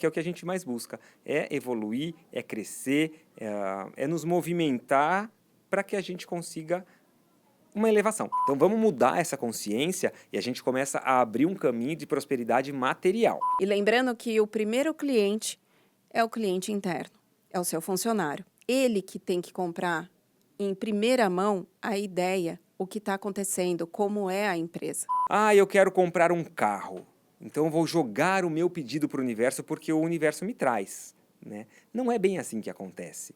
Que é o que a gente mais busca. É evoluir, é crescer, é nos movimentar para que a gente consiga uma elevação. Então vamos mudar essa consciência e a gente começa a abrir um caminho de prosperidade material. E lembrando que o primeiro cliente é o cliente interno, é o seu funcionário. Ele que tem que comprar em primeira mão a ideia, o que está acontecendo, como é a empresa. Ah, eu quero comprar um carro. Então eu vou jogar o meu pedido para o universo porque o universo me traz, né? Não é bem assim que acontece.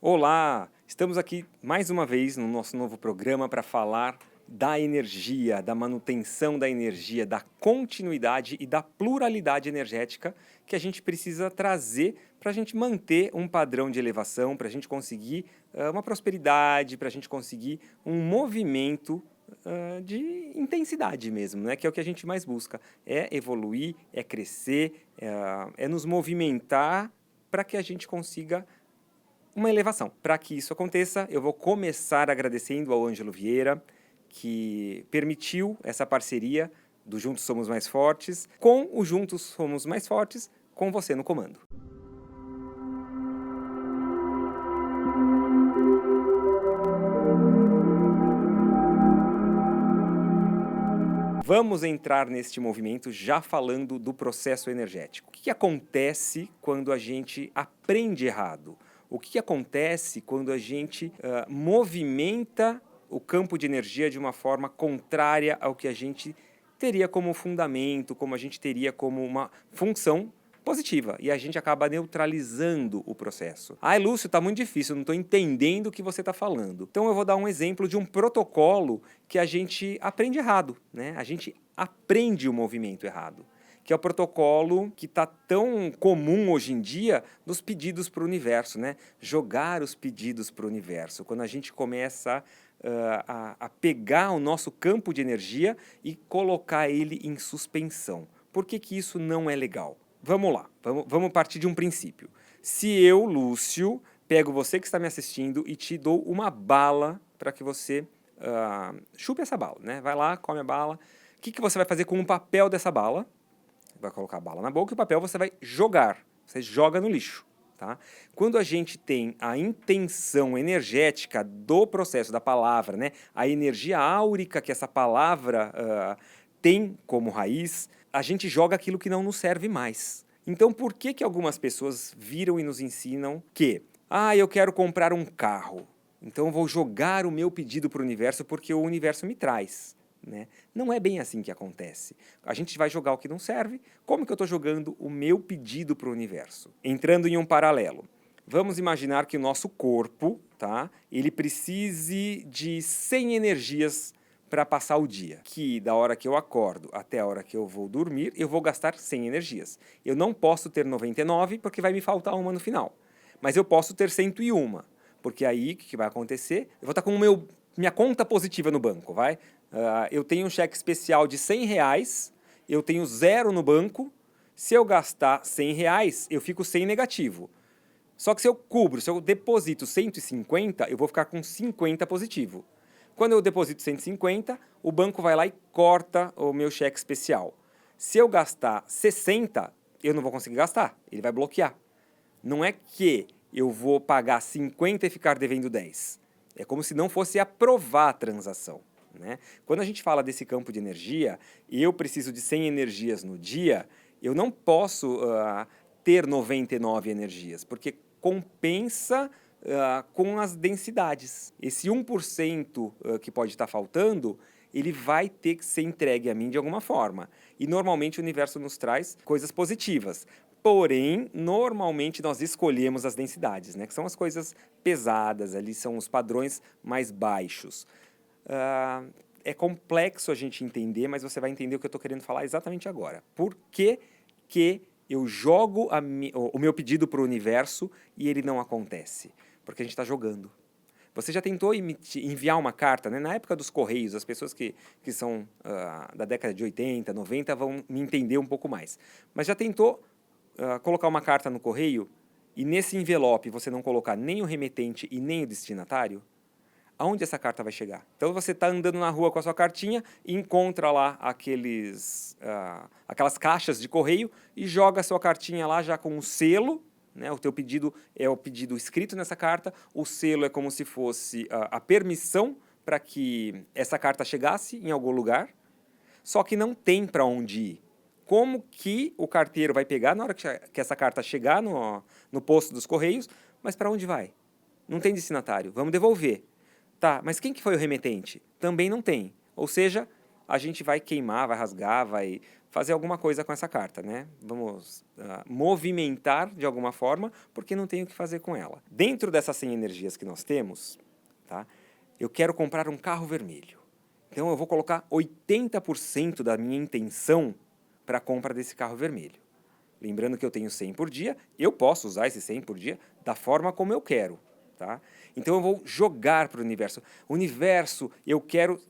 Olá, estamos aqui mais uma vez no nosso novo programa para falar da energia, da manutenção da energia, da continuidade e da pluralidade energética que a gente precisa trazer para a gente manter um padrão de elevação, para a gente conseguir uma prosperidade, para a gente conseguir um movimento de intensidade mesmo, né? Que é o que a gente mais busca. É evoluir, é crescer, é nos movimentar para que a gente consiga uma elevação. Para que isso aconteça, eu vou começar agradecendo ao Ângelo Vieira, que permitiu essa parceria do Juntos Somos Mais Fortes, com o Juntos Somos Mais Fortes, com você no comando. Vamos entrar neste movimento já falando do processo energético. O que acontece quando a gente aprende errado? O que acontece quando a gente movimenta o campo de energia de uma forma contrária ao que a gente teria como fundamento, como a gente teria como uma função positiva, e a gente acaba neutralizando o processo. Ai, Lúcio, tá muito difícil, eu não estou entendendo o que você está falando. Então eu vou dar um exemplo de um protocolo que a gente aprende errado, né? A gente aprende o movimento errado, que é o protocolo que está tão comum hoje em dia dos pedidos para o universo, né? Jogar os pedidos para o universo. Quando a gente começa a pegar o nosso campo de energia e colocar ele em suspensão. Por que que isso não é legal? Vamos lá, vamos partir de um princípio. Se eu, Lúcio, pego você que está me assistindo e te dou uma bala para que você chupe essa bala, né? Vai lá, come a bala. O que que você vai fazer com o papel dessa bala? Vai colocar a bala na boca e o papel você vai jogar. Você joga no lixo. Tá? Quando a gente tem a intenção energética do processo da palavra, né? A energia áurica que essa palavra tem como raiz, a gente joga aquilo que não nos serve mais. Então, por que que algumas pessoas viram e nos ensinam que eu quero comprar um carro, então eu vou jogar o meu pedido para o universo porque o universo me traz, né? Não é bem assim que acontece. A gente vai jogar o que não serve. Como que eu estou jogando o meu pedido para o universo? Entrando em um paralelo. Vamos imaginar que o nosso corpo, tá? Ele precise de 100 energias para passar o dia. Que da hora que eu acordo até a hora que eu vou dormir, eu vou gastar 100 energias. Eu não posso ter 99 porque vai me faltar uma no final. Mas eu posso ter 101, porque aí o que vai acontecer? Eu vou estar com minha conta positiva no banco, vai? Eu tenho um cheque especial de R$100, eu tenho 0 no banco. Se eu gastar R$100, eu fico 100 negativo. Só que se eu deposito 150, eu vou ficar com 50 positivo. Quando eu deposito 150, o banco vai lá e corta o meu cheque especial. Se eu gastar 60, eu não vou conseguir gastar, ele vai bloquear. Não é que eu vou pagar 50 e ficar devendo 10. É como se não fosse aprovar a transação, né? Quando a gente fala desse campo de energia, eu preciso de 100 energias no dia, eu não posso ter 99 energias, porque compensa com as densidades. Esse 1% que pode estar faltando, ele vai ter que ser entregue a mim de alguma forma. E normalmente o universo nos traz coisas positivas. Porém, normalmente nós escolhemos as densidades, né? Que são as coisas pesadas, ali são os padrões mais baixos. É complexo a gente entender, mas você vai entender o que eu estou querendo falar exatamente agora. Por que que eu jogo o meu pedido para o universo e ele não acontece? Porque a gente está jogando. Você já tentou enviar uma carta, né? Na época dos Correios, as pessoas que são da década de 80, 90 vão me entender um pouco mais. Mas já tentou colocar uma carta no correio e nesse envelope você não colocar nem o remetente e nem o destinatário? aonde essa carta vai chegar? Então você está andando na rua com a sua cartinha e encontra lá aquelas caixas de correio e joga a sua cartinha lá já com um selo, né? O teu pedido é o pedido escrito nessa carta, o selo é como se fosse a permissão para que essa carta chegasse em algum lugar, só que não tem para onde ir. Como que o carteiro vai pegar na hora que essa carta chegar no posto dos Correios, mas para onde vai? Não tem destinatário, vamos devolver. Tá, mas quem que foi o remetente? Também não tem. Ou seja, a gente vai queimar, vai rasgar, vai fazer alguma coisa com essa carta, né? Vamos movimentar de alguma forma, porque não tem o que fazer com ela. Dentro dessas 100 energias que nós temos, tá? Eu quero comprar um carro vermelho. Então eu vou colocar 80% da minha intenção para a compra desse carro vermelho. Lembrando que eu tenho 100 por dia, eu posso usar esse 100 por dia da forma como eu quero. Tá? Então eu vou jogar para o universo. Universo, eu quero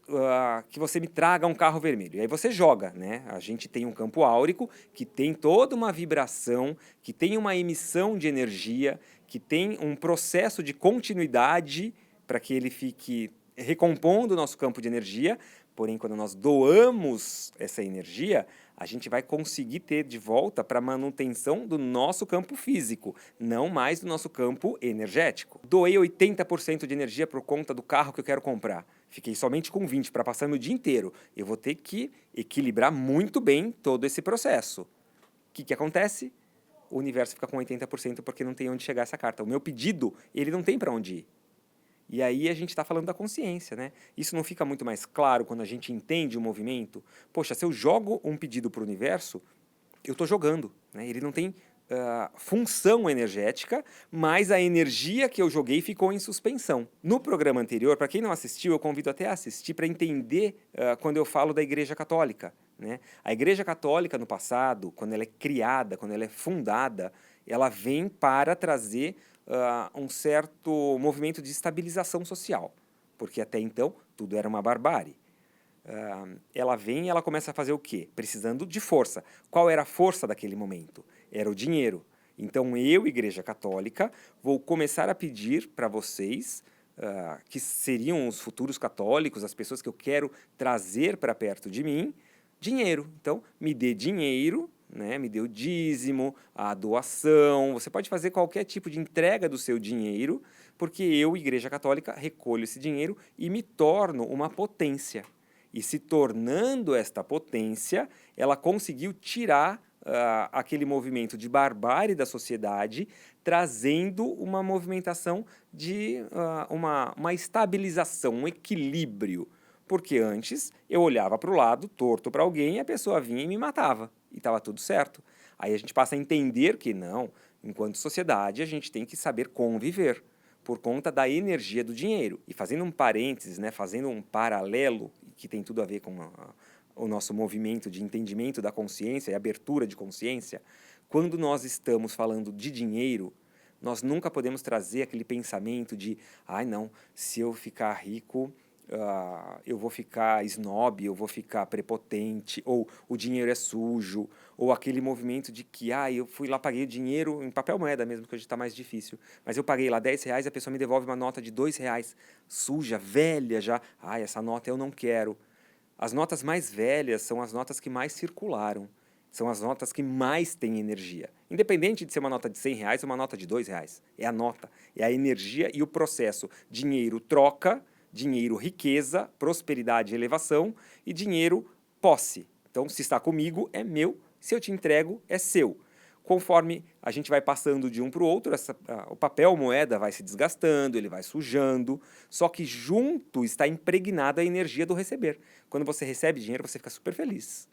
que você me traga um carro vermelho. E aí você joga, né? A gente tem um campo áurico que tem toda uma vibração, que tem uma emissão de energia, que tem um processo de continuidade para que ele fique recompondo o nosso campo de energia. Porém, quando nós doamos essa energia, a gente vai conseguir ter de volta para a manutenção do nosso campo físico, não mais do nosso campo energético. Doei 80% de energia por conta do carro que eu quero comprar. Fiquei somente com 20% para passar meu dia inteiro. Eu vou ter que equilibrar muito bem todo esse processo. O que acontece? O universo fica com 80% porque não tem onde chegar essa carta. O meu pedido, ele não tem para onde ir. E aí a gente está falando da consciência, né? Isso não fica muito mais claro quando a gente entende o movimento? Poxa, se eu jogo um pedido para o universo, eu estou jogando, né? Ele não tem função energética, mas a energia que eu joguei ficou em suspensão. No programa anterior, para quem não assistiu, eu convido até a assistir para entender quando eu falo da Igreja Católica, né? A Igreja Católica, no passado, quando ela é criada, quando ela é fundada, ela vem para trazer um certo movimento de estabilização social, porque até então tudo era uma barbárie. Ela vem e ela começa a fazer o quê? Precisando de força. Qual era a força daquele momento? Era o dinheiro. Então eu, Igreja Católica, vou começar a pedir para vocês, que seriam os futuros católicos, as pessoas que eu quero trazer para perto de mim, dinheiro. Então, me dê dinheiro, né? Me dê o dízimo, a doação. Você pode fazer qualquer tipo de entrega do seu dinheiro, porque eu, Igreja Católica, recolho esse dinheiro e me torno uma potência. E se tornando esta potência, ela conseguiu tirar aquele movimento de barbárie da sociedade, trazendo uma movimentação de uma estabilização, um equilíbrio. Porque antes eu olhava para o lado, torto para alguém, e a pessoa vinha e me matava. E estava tudo certo. Aí a gente passa a entender que não, enquanto sociedade, a gente tem que saber conviver por conta da energia do dinheiro. E fazendo um parênteses, né, fazendo um paralelo, que tem tudo a ver com o nosso movimento de entendimento da consciência e abertura de consciência, quando nós estamos falando de dinheiro, nós nunca podemos trazer aquele pensamento de ai não, se eu ficar rico, eu vou ficar snob, eu vou ficar prepotente, ou o dinheiro é sujo, ou aquele movimento de que eu fui lá, paguei o dinheiro em papel moeda mesmo, que hoje está mais difícil, mas eu paguei lá R$10 e a pessoa me devolve uma nota de R$2, suja, velha já, essa nota eu não quero. As notas mais velhas são as notas que mais circularam, são as notas que mais têm energia. Independente de ser uma nota de R$100 ou uma nota de R$2, é a nota, é a energia e o processo. Dinheiro troca, dinheiro riqueza, prosperidade e elevação, e dinheiro posse. Então, se está comigo, é meu, se eu te entrego, é seu. Conforme a gente vai passando de um para o outro, o papel moeda vai se desgastando, ele vai sujando, só que junto está impregnada a energia do receber. Quando você recebe dinheiro, você fica super feliz.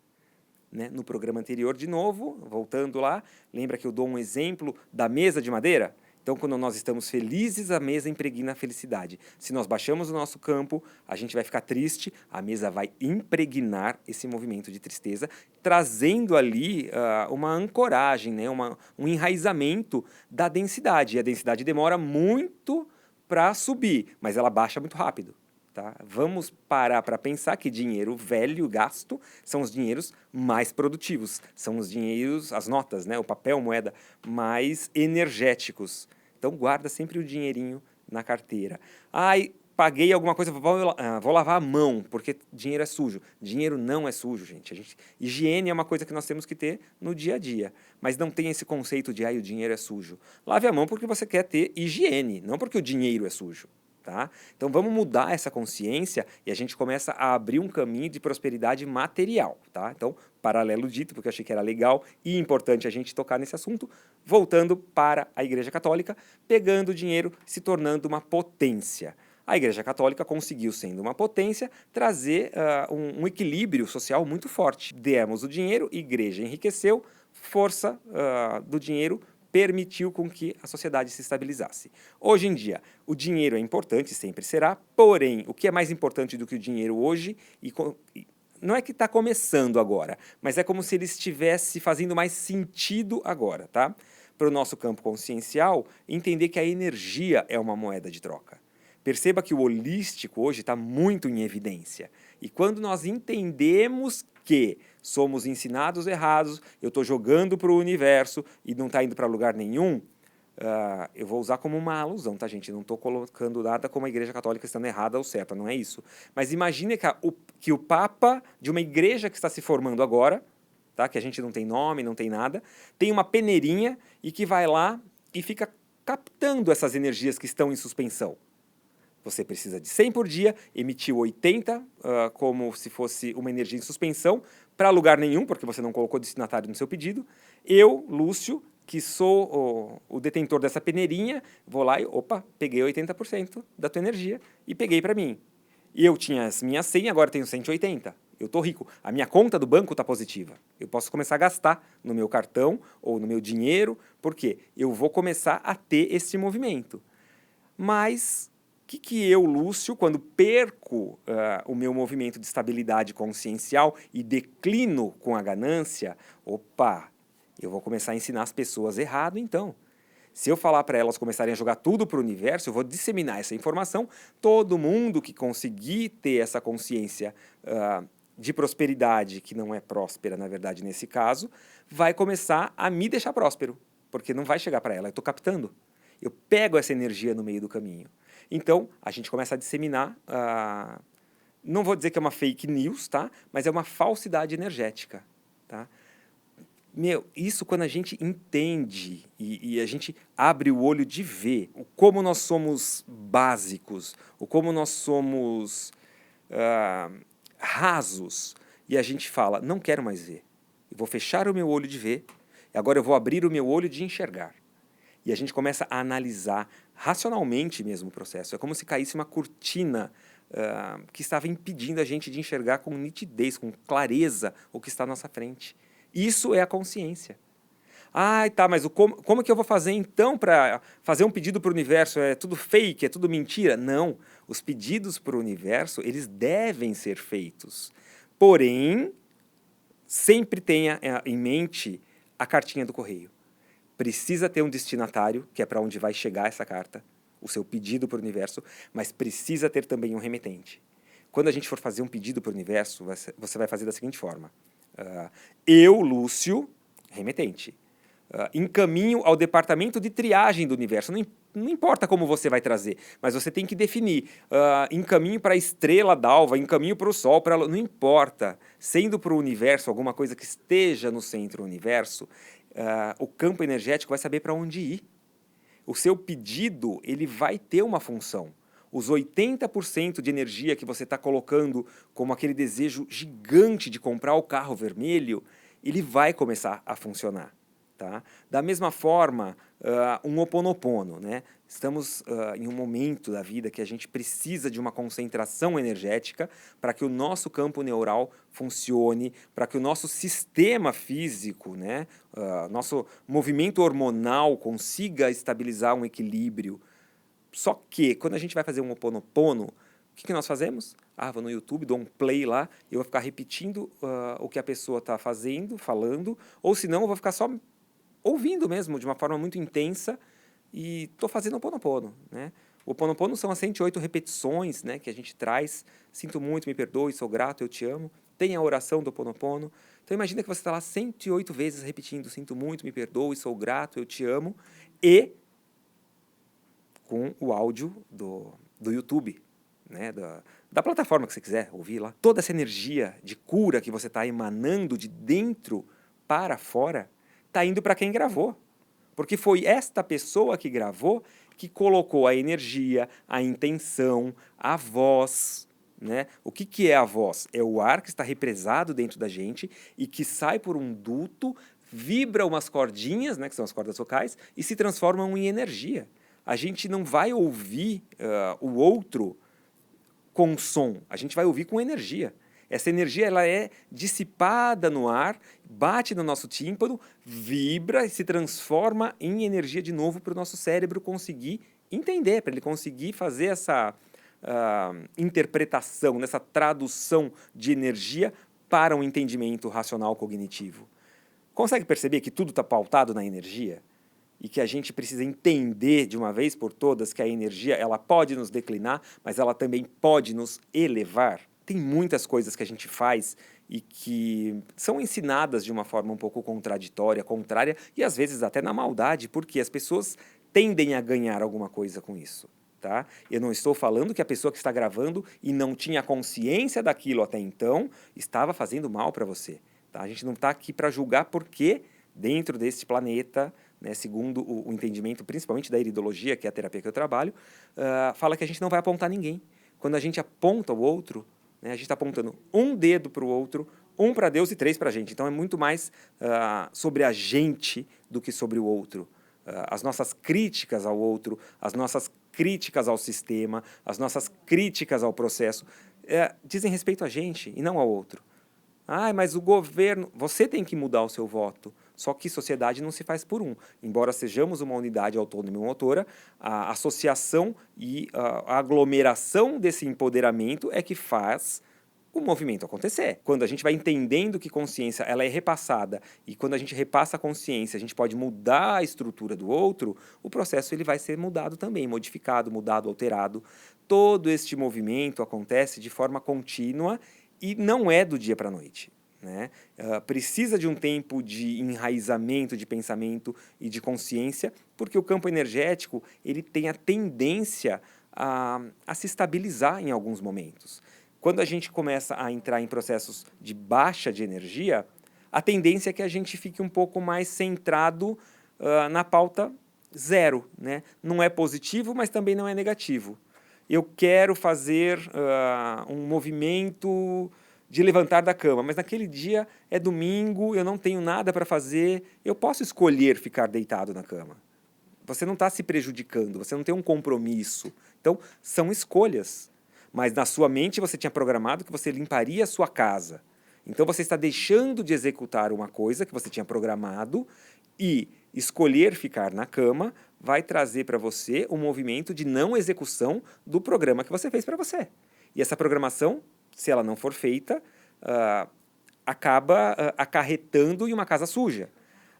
Né? No programa anterior, de novo, voltando lá, lembra que eu dou um exemplo da mesa de madeira? Então, quando nós estamos felizes, a mesa impregna a felicidade. Se nós baixamos o nosso campo, a gente vai ficar triste, a mesa vai impregnar esse movimento de tristeza, trazendo ali uma ancoragem, né? Um enraizamento da densidade. E a densidade demora muito para subir, mas ela baixa muito rápido. Tá? Vamos parar para pensar que dinheiro velho, gasto, são os dinheiros mais produtivos, são os dinheiros, as notas, né? O papel, moeda, mais energéticos. Então, guarda sempre o dinheirinho na carteira. paguei alguma coisa, vou lavar a mão, porque dinheiro é sujo. Dinheiro não é sujo, gente. Higiene é uma coisa que nós temos que ter no dia a dia. Mas não tem esse conceito de, o dinheiro é sujo. Lave a mão porque você quer ter higiene, não porque o dinheiro é sujo. Tá? Então vamos mudar essa consciência e a gente começa a abrir um caminho de prosperidade material. Tá? Então, paralelo dito, porque eu achei que era legal e importante a gente tocar nesse assunto, voltando para a Igreja Católica, pegando o dinheiro, se tornando uma potência. A Igreja Católica conseguiu, sendo uma potência, trazer um equilíbrio social muito forte. Demos o dinheiro, igreja enriqueceu, força do dinheiro permitiu com que a sociedade se estabilizasse. Hoje em dia, o dinheiro é importante, sempre será, porém, o que é mais importante do que o dinheiro hoje, não é que está começando agora, mas é como se ele estivesse fazendo mais sentido agora, tá? Para o nosso campo consciencial, entender que a energia é uma moeda de troca. Perceba que o holístico hoje está muito em evidência. E quando nós entendemos que somos ensinados errados, eu estou jogando para o universo e não está indo para lugar nenhum, eu vou usar como uma alusão, tá, gente? Não estou colocando nada como a Igreja Católica estando errada ou certa, não é isso. Mas imagine que o Papa de uma igreja que está se formando agora, tá, que a gente não tem nome, não tem nada, tem uma peneirinha e que vai lá e fica captando essas energias que estão em suspensão. Você precisa de 100 por dia, emitiu 80 como se fosse uma energia em suspensão, para lugar nenhum, porque você não colocou destinatário no seu pedido. Eu, Lúcio, que sou o detentor dessa peneirinha, vou lá e, peguei 80% da tua energia e peguei para mim. E eu tinha as minhas 100, agora tenho 180. Eu estou rico. A minha conta do banco está positiva. Eu posso começar a gastar no meu cartão ou no meu dinheiro, porque eu vou começar a ter esse movimento. Mas o que eu, Lúcio, quando perco o meu movimento de estabilidade consciencial e declino com a ganância, eu vou começar a ensinar as pessoas errado, então. Se eu falar para elas começarem a jogar tudo para o universo, eu vou disseminar essa informação, todo mundo que conseguir ter essa consciência de prosperidade, que não é próspera, na verdade, nesse caso, vai começar a me deixar próspero, porque não vai chegar para ela, eu estou captando. Eu pego essa energia no meio do caminho. Então, a gente começa a disseminar, não vou dizer que é uma fake news, tá? Mas é uma falsidade energética. Tá? Isso quando a gente entende e a gente abre o olho de ver como nós somos básicos, como nós somos rasos, e a gente fala, não quero mais ver. Eu vou fechar o meu olho de ver, e agora eu vou abrir o meu olho de enxergar. E a gente começa a analisar racionalmente mesmo o processo. É como se caísse uma cortina que estava impedindo a gente de enxergar com nitidez, com clareza o que está à nossa frente. Isso é a consciência. Mas como que eu vou fazer então para fazer um pedido para o universo? É tudo fake, é tudo mentira? Não. Os pedidos para o universo, eles devem ser feitos. Porém, sempre tenha em mente a cartinha do correio. Precisa ter um destinatário, que é para onde vai chegar essa carta, o seu pedido para o universo, mas precisa ter também um remetente. Quando a gente for fazer um pedido para o universo, você vai fazer da seguinte forma. Eu, Lúcio, remetente, encaminho ao departamento de triagem do universo. Não importa como você vai trazer, mas você tem que definir. Encaminho para a estrela d'alva, encaminho para o sol, não importa. Sendo para o universo alguma coisa que esteja no centro do universo, o campo energético vai saber para onde ir. O seu pedido ele vai ter uma função. Os 80% de energia que você está colocando como aquele desejo gigante de comprar o carro vermelho, ele vai começar a funcionar. Tá? Da mesma forma, um Ho'oponopono, né? Estamos em um momento da vida que a gente precisa de uma concentração energética para que o nosso campo neural funcione, para que o nosso sistema físico, né? Nosso movimento hormonal consiga estabilizar um equilíbrio. Só que, quando a gente vai fazer um Ho'oponopono, o que nós fazemos? Vou no YouTube, dou um play lá, e eu vou ficar repetindo o que a pessoa está fazendo, falando, ou senão eu vou ficar só ouvindo mesmo, de uma forma muito intensa, e estou fazendo o Ho'oponopono, né? O Ho'oponopono são as 108 repetições, né, que a gente traz. Sinto muito, me perdoe, sou grato, eu te amo. Tem a oração do Ho'oponopono. Então imagina que você está lá 108 vezes repetindo, sinto muito, me perdoe, sou grato, eu te amo, e com o áudio do YouTube. né, da plataforma que você quiser ouvir lá. Toda essa energia de cura que você está emanando de dentro para fora, está indo para quem gravou. Porque foi esta pessoa que gravou que colocou a energia, a intenção, a voz, né? O que é a voz? É o ar que está represado dentro da gente e que sai por um duto, vibra umas cordinhas, né, que são as cordas vocais, e se transformam em energia. A gente não vai ouvir o outro com som, a gente vai ouvir com energia. Essa energia ela é dissipada no ar, bate no nosso tímpano, vibra e se transforma em energia de novo para o nosso cérebro conseguir entender, para ele conseguir fazer essa interpretação, nessa tradução de energia para um entendimento racional cognitivo. Consegue perceber que tudo está pautado na energia? E que a gente precisa entender de uma vez por todas que a energia ela pode nos declinar, mas ela também pode nos elevar. Tem muitas coisas que a gente faz e que são ensinadas de uma forma um pouco contraditória, contrária e às vezes até na maldade, porque as pessoas tendem a ganhar alguma coisa com isso. Tá? Eu não estou falando que a pessoa que está gravando e não tinha consciência daquilo até então estava fazendo mal para você. Tá? A gente não está aqui para julgar porque dentro deste planeta, né, segundo o entendimento principalmente da iridologia, que é a terapia que eu trabalho, fala que a gente não vai apontar ninguém. Quando a gente aponta o outro, né, a gente está apontando um dedo para o outro, um para Deus e 3 para a gente. Então é muito mais sobre a gente do que sobre o outro. As nossas críticas ao outro, as nossas críticas ao sistema, as nossas críticas ao processo, dizem respeito a gente e não ao outro. Ah, mas o governo... Você tem que mudar o seu voto. Só que sociedade não se faz por um. Embora sejamos uma unidade autônoma e motora, a associação e a aglomeração desse empoderamento é que faz o movimento acontecer. Quando a gente vai entendendo que consciência ela é repassada e quando a gente repassa a consciência, a gente pode mudar a estrutura do outro, o processo ele vai ser mudado também, modificado, mudado, alterado. Todo este movimento acontece de forma contínua e não é do dia para a noite. Né? Precisa de um tempo de enraizamento de pensamento e de consciência, porque o campo energético ele tem a tendência a se estabilizar em alguns momentos. Quando a gente começa a entrar em processos de baixa de energia, a tendência é que a gente fique um pouco mais centrado na pauta zero. Né? Não é positivo, mas também não é negativo. Eu quero fazer um movimento de levantar da cama, mas naquele dia é domingo, eu não tenho nada para fazer, eu posso escolher ficar deitado na cama. Você não está se prejudicando, você não tem um compromisso. Então, são escolhas. Mas na sua mente você tinha programado que você limparia a sua casa. Então, você está deixando de executar uma coisa que você tinha programado e escolher ficar na cama vai trazer para você um movimento de não execução do programa que você fez para você. E essa programação, se ela não for feita, acaba acarretando em uma casa suja.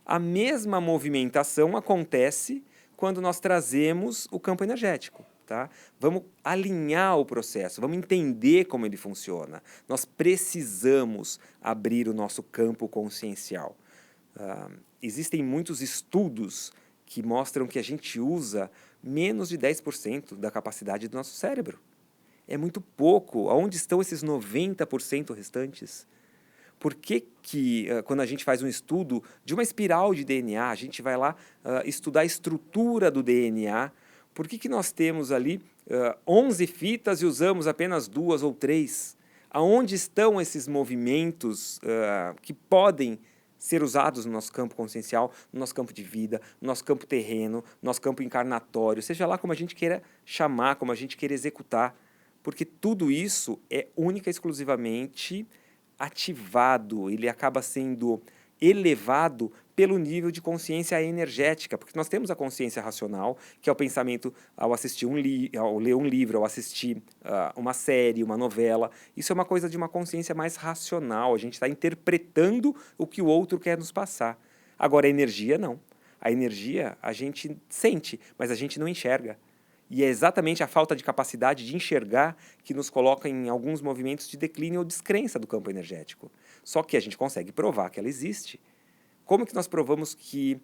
A mesma movimentação acontece quando nós trazemos o campo energético. Tá? Vamos alinhar o processo, vamos entender como ele funciona. Nós precisamos abrir o nosso campo consciencial. Existem muitos estudos que mostram que a gente usa menos de 10% da capacidade do nosso cérebro. É muito pouco. Onde estão esses 90% restantes? Por que quando a gente faz um estudo de uma espiral de DNA, a gente vai lá estudar a estrutura do DNA, por que nós temos ali 11 fitas e usamos apenas 2 ou 3? Aonde estão esses movimentos que podem ser usados no nosso campo consciencial, no nosso campo de vida, no nosso campo terreno, no nosso campo encarnatório, seja lá como a gente queira chamar, como a gente queira executar? Porque tudo isso é única e exclusivamente ativado, ele acaba sendo elevado pelo nível de consciência energética, porque nós temos a consciência racional, que é o pensamento ao assistir ao ler um livro, ao assistir uma série, uma novela. Isso é uma coisa de uma consciência mais racional, a gente está interpretando o que o outro quer nos passar. Agora, a energia, não. A energia a gente sente, mas a gente não enxerga. E é exatamente a falta de capacidade de enxergar que nos coloca em alguns movimentos de declínio ou descrença do campo energético. Só que a gente consegue provar que ela existe. Como que nós provamos que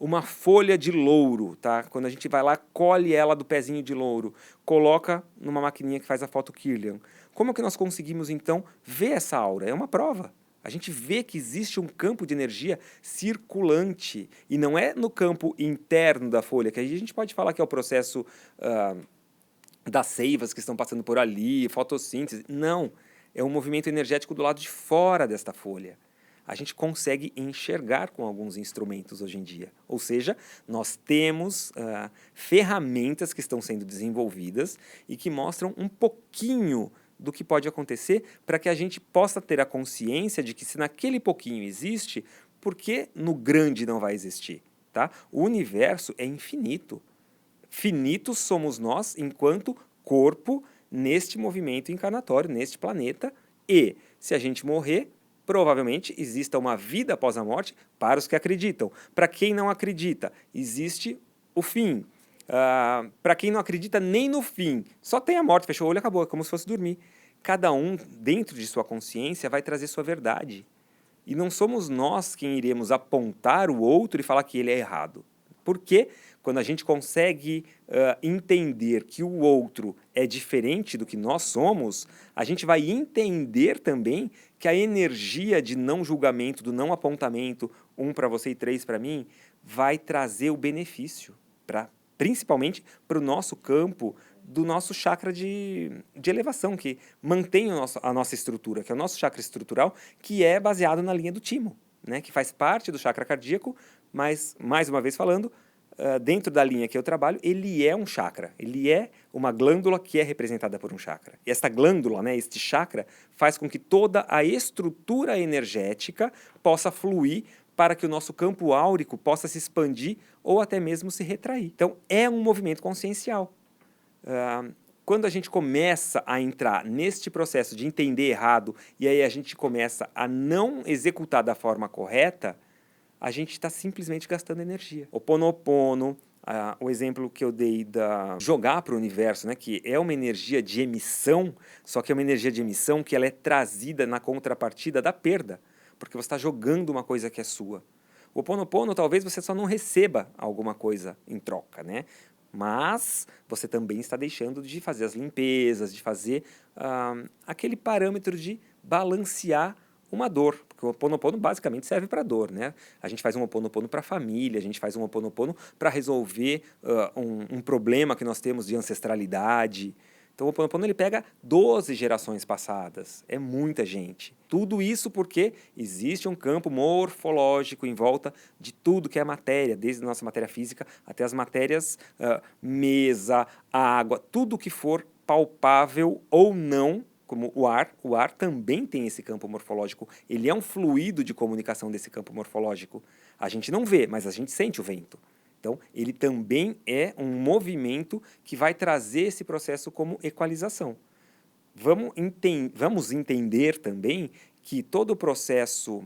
uma folha de louro, tá? Quando a gente vai lá, colhe ela do pezinho de louro, coloca numa maquininha que faz a foto Kirlian. Como que nós conseguimos, então, ver essa aura? É uma prova. A gente vê que existe um campo de energia circulante, e não é no campo interno da folha, que aí a gente pode falar que é o processo das seivas que estão passando por ali, fotossíntese. Não, é um movimento energético do lado de fora desta folha. A gente consegue enxergar com alguns instrumentos hoje em dia. Ou seja, nós temos ferramentas que estão sendo desenvolvidas e que mostram um pouquinho do que pode acontecer para que a gente possa ter a consciência de que se naquele pouquinho existe, por que no grande não vai existir? Tá? O universo é infinito. Finitos somos nós enquanto corpo neste movimento encarnatório, neste planeta, e se a gente morrer, provavelmente exista uma vida após a morte para os que acreditam. Para quem não acredita, existe o fim. Para quem não acredita nem no fim, só tem a morte, fechou o olho e acabou, é como se fosse dormir. Cada um, dentro de sua consciência, vai trazer sua verdade. E não somos nós quem iremos apontar o outro e falar que ele é errado. Porque quando a gente consegue entender que o outro é diferente do que nós somos, a gente vai entender também que a energia de não julgamento, do não apontamento, 1 para você e 3 para mim, vai trazer o benefício, principalmente para o nosso campo do nosso chakra de elevação, que mantém a nossa estrutura, que é o nosso chakra estrutural, que é baseado na linha do timo, né, que faz parte do chakra cardíaco, mas, mais uma vez falando, dentro da linha que eu trabalho, ele é um chakra, ele é uma glândula que é representada por um chakra. E esta glândula, né, este chakra, faz com que toda a estrutura energética possa fluir para que o nosso campo áurico possa se expandir ou até mesmo se retrair. Então, é um movimento consciencial. Quando a gente começa a entrar neste processo de entender errado e aí a gente começa a não executar da forma correta, a gente está simplesmente gastando energia. O Ho'oponopono, o exemplo que eu dei da jogar para o universo, né, que é uma energia de emissão, só que é uma energia de emissão que ela é trazida na contrapartida da perda, porque você está jogando uma coisa que é sua. O Ho'oponopono talvez você só não receba alguma coisa em troca, né? Mas você também está deixando de fazer as limpezas, de fazer aquele parâmetro de balancear uma dor, porque o Ho'oponopono basicamente serve para dor, né? A gente faz um Ho'oponopono para a família, a gente faz um Ho'oponopono para resolver um problema que nós temos de ancestralidade. Então o Ho'oponopono ele pega 12 gerações passadas, é muita gente. Tudo isso porque existe um campo morfológico em volta de tudo que é matéria, desde a nossa matéria física até as matérias mesa, água, tudo que for palpável ou não, como o ar também tem esse campo morfológico, ele é um fluido de comunicação desse campo morfológico. A gente não vê, mas a gente sente o vento. Então, ele também é um movimento que vai trazer esse processo como equalização. Vamos entender também que todo o processo,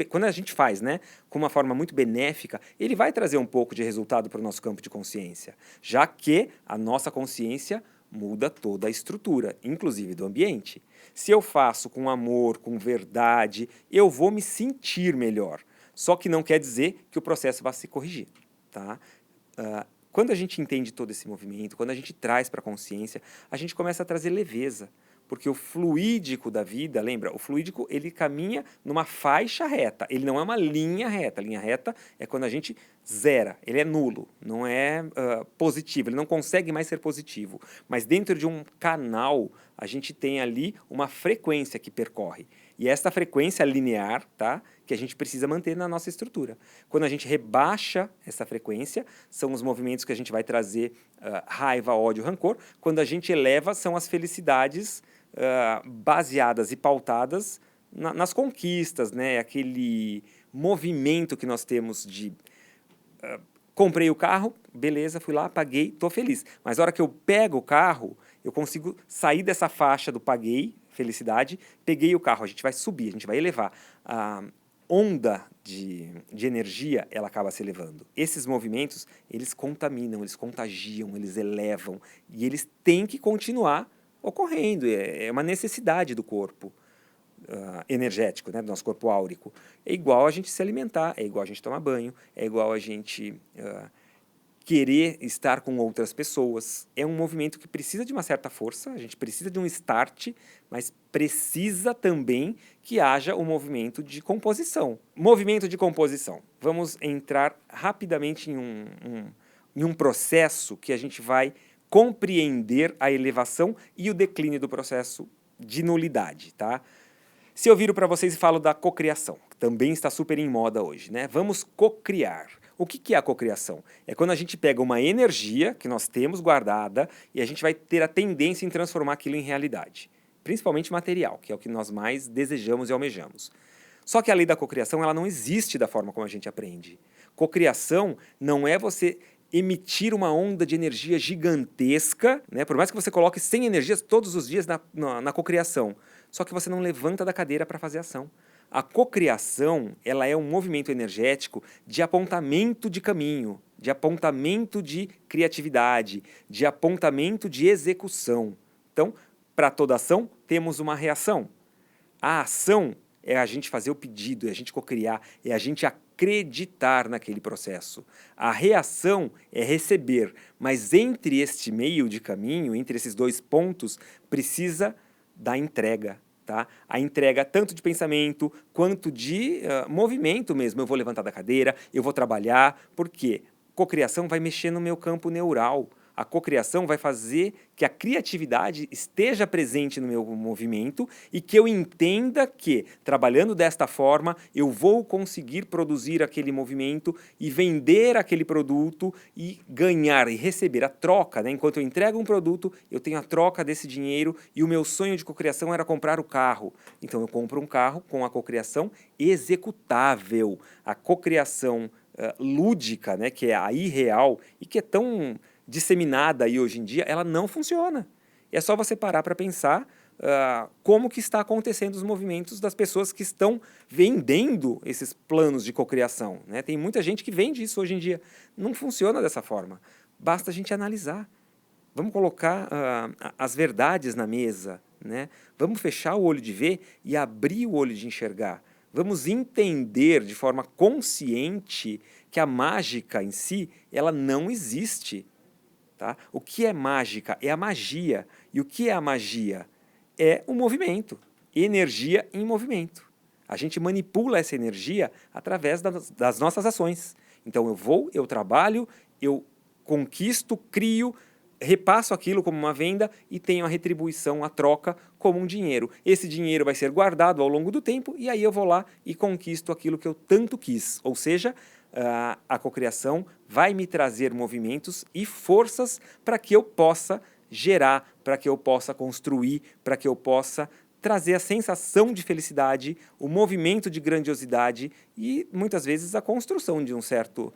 quando a gente faz, né, com uma forma muito benéfica, ele vai trazer um pouco de resultado para o nosso campo de consciência, já que a nossa consciência muda toda a estrutura, inclusive do ambiente. Se eu faço com amor, com verdade, eu vou me sentir melhor. Só que não quer dizer que o processo vai se corrigir. Tá? Quando a gente entende todo esse movimento, quando a gente traz para a consciência, a gente começa a trazer leveza. Porque o fluídico da vida, lembra, o fluídico ele caminha numa faixa reta, ele não é uma linha reta. A linha reta é quando a gente zera, ele é nulo, não é positivo, ele não consegue mais ser positivo. Mas dentro de um canal, a gente tem ali uma frequência que percorre. E esta frequência linear, tá, que a gente precisa manter na nossa estrutura. Quando a gente rebaixa essa frequência, são os movimentos que a gente vai trazer raiva, ódio, rancor. Quando a gente eleva, são as felicidades baseadas e pautadas nas conquistas, né? Aquele movimento que nós temos de comprei o carro, beleza, fui lá, paguei, estou feliz. Mas na hora que eu pego o carro, eu consigo sair dessa faixa do paguei, felicidade, peguei o carro, a gente vai subir, a gente vai elevar. A onda de energia, ela acaba se elevando. Esses movimentos, eles contaminam, eles contagiam, eles elevam, e eles têm que continuar ocorrendo, é uma necessidade do corpo. energético, né, do nosso corpo áurico. É igual a gente se alimentar, é igual a gente tomar banho, é igual a gente querer estar com outras pessoas. É um movimento que precisa de uma certa força, a gente precisa de um start, mas precisa também que haja um movimento de composição. Movimento de composição. Vamos entrar rapidamente em um processo que a gente vai compreender a elevação e o declínio do processo de nulidade, tá? Se eu viro para vocês e falo da cocriação, que também está super em moda hoje, né? Vamos cocriar. O que é a cocriação? É quando a gente pega uma energia que nós temos guardada e a gente vai ter a tendência em transformar aquilo em realidade. Principalmente material, que é o que nós mais desejamos e almejamos. Só que a lei da cocriação, ela não existe da forma como a gente aprende. Cocriação não é você emitir uma onda de energia gigantesca, né? Por mais que você coloque 100 energias todos os dias na cocriação, só que você não levanta da cadeira para fazer ação. A cocriação, ela é um movimento energético de apontamento de caminho, de apontamento de criatividade, de apontamento de execução. Então, para toda ação, temos uma reação. A ação é a gente fazer o pedido, é a gente cocriar, é a gente acreditar naquele processo. A reação é receber, mas entre este meio de caminho, entre esses dois pontos, precisa da entrega. Tá? A entrega tanto de pensamento quanto de movimento mesmo. Eu vou levantar da cadeira, eu vou trabalhar, porque cocriação vai mexer no meu campo neural. A cocriação vai fazer que a criatividade esteja presente no meu movimento e que eu entenda que, trabalhando desta forma, eu vou conseguir produzir aquele movimento e vender aquele produto e ganhar e receber a troca, né? Enquanto eu entrego um produto, eu tenho a troca desse dinheiro e o meu sonho de cocriação era comprar o carro. Então eu compro um carro com a cocriação executável. A cocriação lúdica, né, que é a irreal e que é tão disseminada aí hoje em dia, ela não funciona. É só você parar para pensar como que está acontecendo os movimentos das pessoas que estão vendendo esses planos de cocriação, né? Tem muita gente que vende isso hoje em dia. Não funciona dessa forma. Basta a gente analisar. Vamos colocar as verdades na mesa, né? Vamos fechar o olho de ver e abrir o olho de enxergar. Vamos entender de forma consciente que a mágica em si, ela não existe. Tá? O que é mágica? É a magia. E o que é a magia? É o movimento. Energia em movimento. A gente manipula essa energia através das nossas ações. Então eu trabalho, eu conquisto, crio, repasso aquilo como uma venda e tenho a retribuição, a troca, como um dinheiro. Esse dinheiro vai ser guardado ao longo do tempo e aí eu vou lá e conquisto aquilo que eu tanto quis. Ou seja, a cocriação vai me trazer movimentos e forças para que eu possa gerar, para que eu possa construir, para que eu possa trazer a sensação de felicidade, o movimento de grandiosidade e, muitas vezes, a construção de um certo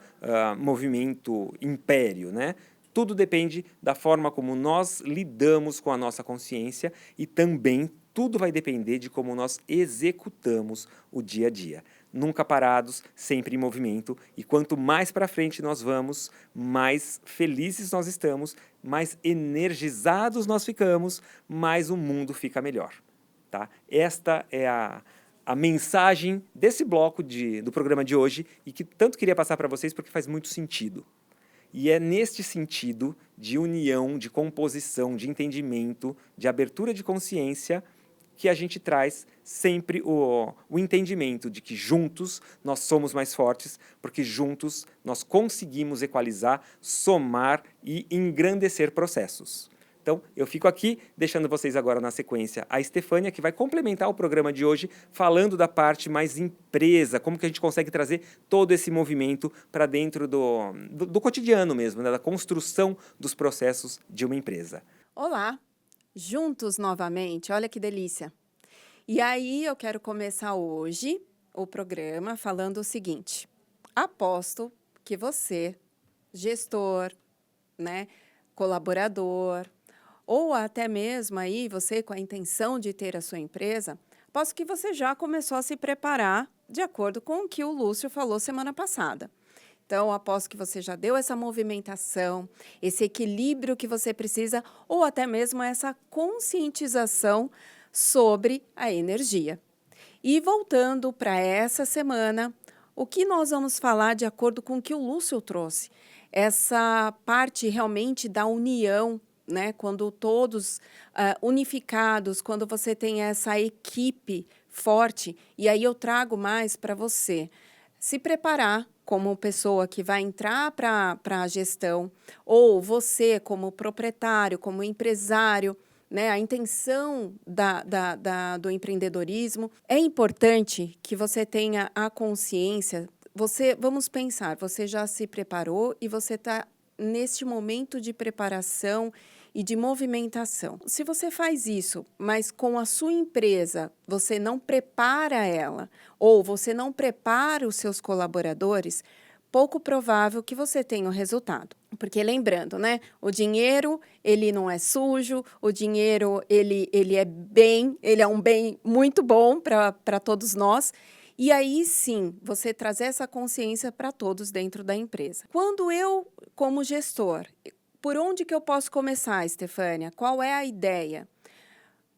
movimento império, né? Tudo depende da forma como nós lidamos com a nossa consciência e também tudo vai depender de como nós executamos o dia a dia. Nunca parados, sempre em movimento, e quanto mais para frente nós vamos, mais felizes nós estamos, mais energizados nós ficamos, mais o mundo fica melhor. Tá? Esta é a mensagem desse bloco do programa de hoje e que tanto queria passar para vocês porque faz muito sentido. E é neste sentido de união, de composição, de entendimento, de abertura de consciência que a gente traz sempre o entendimento de que juntos nós somos mais fortes, porque juntos nós conseguimos equalizar, somar e engrandecer processos. Então, eu fico aqui, deixando vocês agora na sequência a Estefânia, que vai complementar o programa de hoje, falando da parte mais empresa, como que a gente consegue trazer todo esse movimento para dentro do cotidiano mesmo, né, da construção dos processos de uma empresa. Olá, juntos novamente, olha que delícia. E aí eu quero começar hoje o programa falando o seguinte: aposto que você, gestor, né, colaborador, ou até mesmo aí você com a intenção de ter a sua empresa, aposto que você já começou a se preparar de acordo com o que o Lúcio falou semana passada. Então, aposto que você já deu essa movimentação, esse equilíbrio que você precisa, ou até mesmo essa conscientização sobre a energia. E voltando para essa semana, o que nós vamos falar de acordo com o que o Lúcio trouxe? Essa parte realmente da união, né? Quando todos unificados, quando você tem essa equipe forte, e aí eu trago mais para você se preparar como pessoa que vai entrar para a gestão, ou você como proprietário, como empresário, né, a intenção do empreendedorismo. É importante que você tenha a consciência. Vamos pensar, você já se preparou e você está neste momento de preparação e de movimentação. Se você faz isso, mas com a sua empresa você não prepara ela, ou você não prepara os seus colaboradores, pouco provável que você tenha o resultado. Porque lembrando, né, o dinheiro, ele não é sujo, o dinheiro, ele é um bem muito bom para todos nós. E aí sim, você trazer essa consciência para todos dentro da empresa. Quando eu, como gestor, por onde que eu posso começar, Estefânia? Qual é a ideia?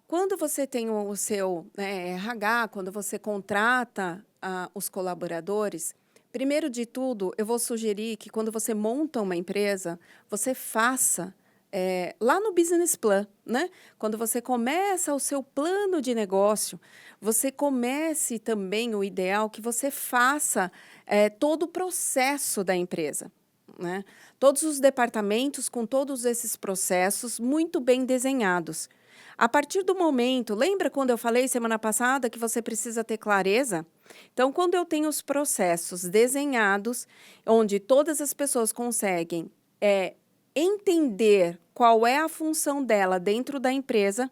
Quando você tem o seu RH, quando você contrata os colaboradores, primeiro de tudo, eu vou sugerir que quando você monta uma empresa, você faça lá no business plan, né? Quando você começa o seu plano de negócio, você comece também, o ideal, que você faça todo o processo da empresa, né? Todos os departamentos com todos esses processos muito bem desenhados. A partir do momento, lembra quando eu falei semana passada que você precisa ter clareza? Então, quando eu tenho os processos desenhados, onde todas as pessoas conseguem entender qual é a função dela dentro da empresa,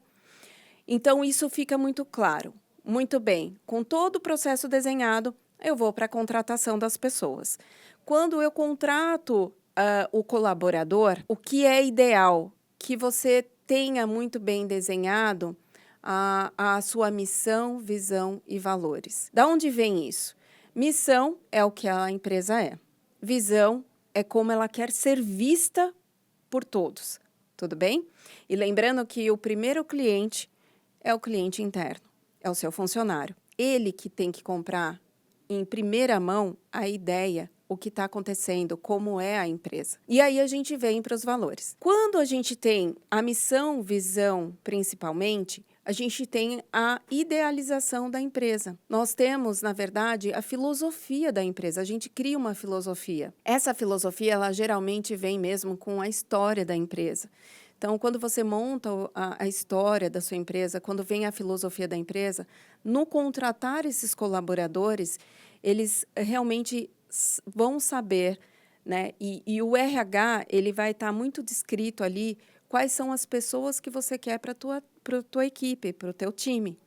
então isso fica muito claro. Muito bem, com todo o processo desenhado, eu vou para a contratação das pessoas. Quando eu contrato o colaborador, o que é ideal? Que você tenha muito bem desenhado a sua missão, visão e valores. Da onde vem isso? Missão é o que a empresa é. Visão é como ela quer ser vista por todos. Tudo bem? E lembrando que o primeiro cliente é o cliente interno, é o seu funcionário. Ele que tem que comprar em primeira mão a ideia, o que está acontecendo, como é a empresa. E aí a gente vem para os valores. Quando a gente tem a missão, visão, principalmente, a gente tem a idealização da empresa. Nós temos, na verdade, a filosofia da empresa. A gente cria uma filosofia. Essa filosofia, ela geralmente vem mesmo com a história da empresa. Então, quando você monta a história da sua empresa, quando vem a filosofia da empresa, no contratar esses colaboradores, eles realmente vão saber, né? E o RH, ele vai estar muito descrito ali quais são as pessoas que você quer para a tua equipe, para o teu time.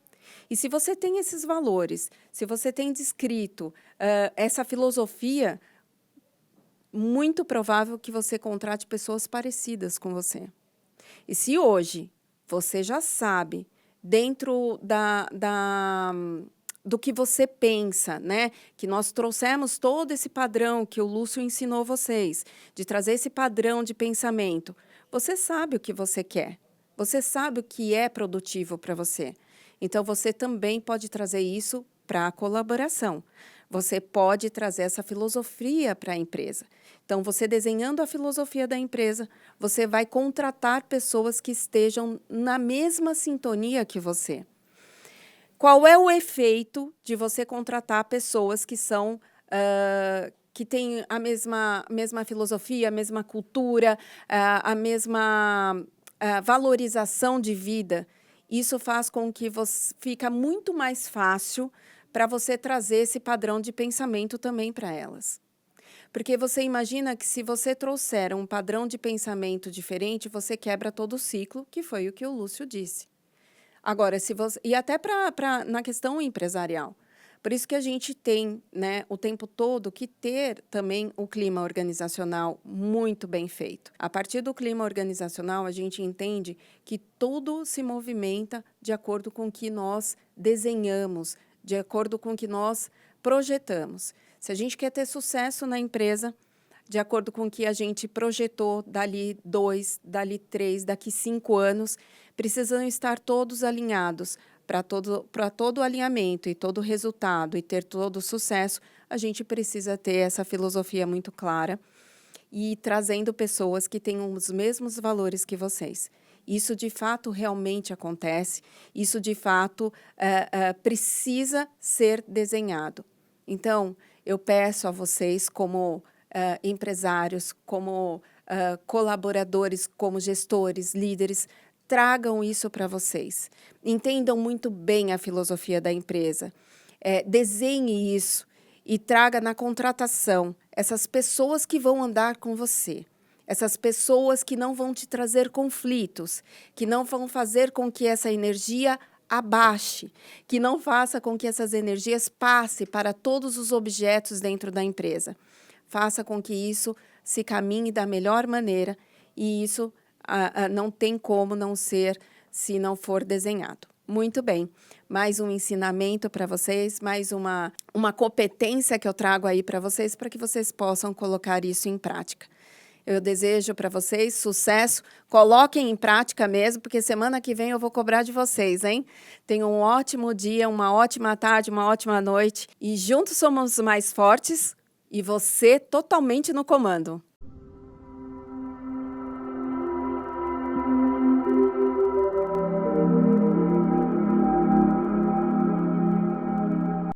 E se você tem esses valores, se você tem descrito essa filosofia, muito provável que você contrate pessoas parecidas com você. E se hoje você já sabe, dentro do que você pensa, né? Que nós trouxemos todo esse padrão que o Lúcio ensinou vocês, de trazer esse padrão de pensamento. Você sabe o que você quer. Você sabe o que é produtivo para você. Então, você também pode trazer isso para a colaboração. Você pode trazer essa filosofia para a empresa. Então, você desenhando a filosofia da empresa, você vai contratar pessoas que estejam na mesma sintonia que você. Qual é o efeito de você contratar pessoas que são que têm a mesma filosofia, a mesma cultura, a mesma valorização de vida? Isso faz com que fica muito mais fácil para você trazer esse padrão de pensamento também para elas. Porque você imagina que se você trouxer um padrão de pensamento diferente, você quebra todo o ciclo, que foi o que o Lúcio disse. Agora, e até na questão empresarial. Por isso que a gente tem, né, o tempo todo que ter também o clima organizacional muito bem feito. A partir do clima organizacional, a gente entende que tudo se movimenta de acordo com o que nós desenhamos, de acordo com o que nós projetamos. Se a gente quer ter sucesso na empresa, de acordo com o que a gente projetou dali 2, dali 3, daqui 5 anos, precisam estar todos alinhados para todo o alinhamento e todo o resultado e ter todo o sucesso, a gente precisa ter essa filosofia muito clara e trazendo pessoas que tenham os mesmos valores que vocês. Isso, de fato, realmente acontece. Isso, de fato, precisa ser desenhado. Então, eu peço a vocês, como empresários, como colaboradores, como gestores, líderes, tragam isso para vocês. Entendam muito bem a filosofia da empresa. Desenhe isso e traga na contratação essas pessoas que vão andar com você. Essas pessoas que não vão te trazer conflitos, que não vão fazer com que essa energia abaixe, que não faça com que essas energias passem para todos os objetos dentro da empresa. Faça com que isso se caminhe da melhor maneira e isso não tem como não ser se não for desenhado. Muito bem, mais um ensinamento para vocês, mais uma competência que eu trago aí para vocês que vocês possam colocar isso em prática. Eu desejo para vocês sucesso, coloquem em prática mesmo, porque semana que vem eu vou cobrar de vocês, hein? Tenham um ótimo dia, uma ótima tarde, uma ótima noite e juntos somos mais fortes e você totalmente no comando.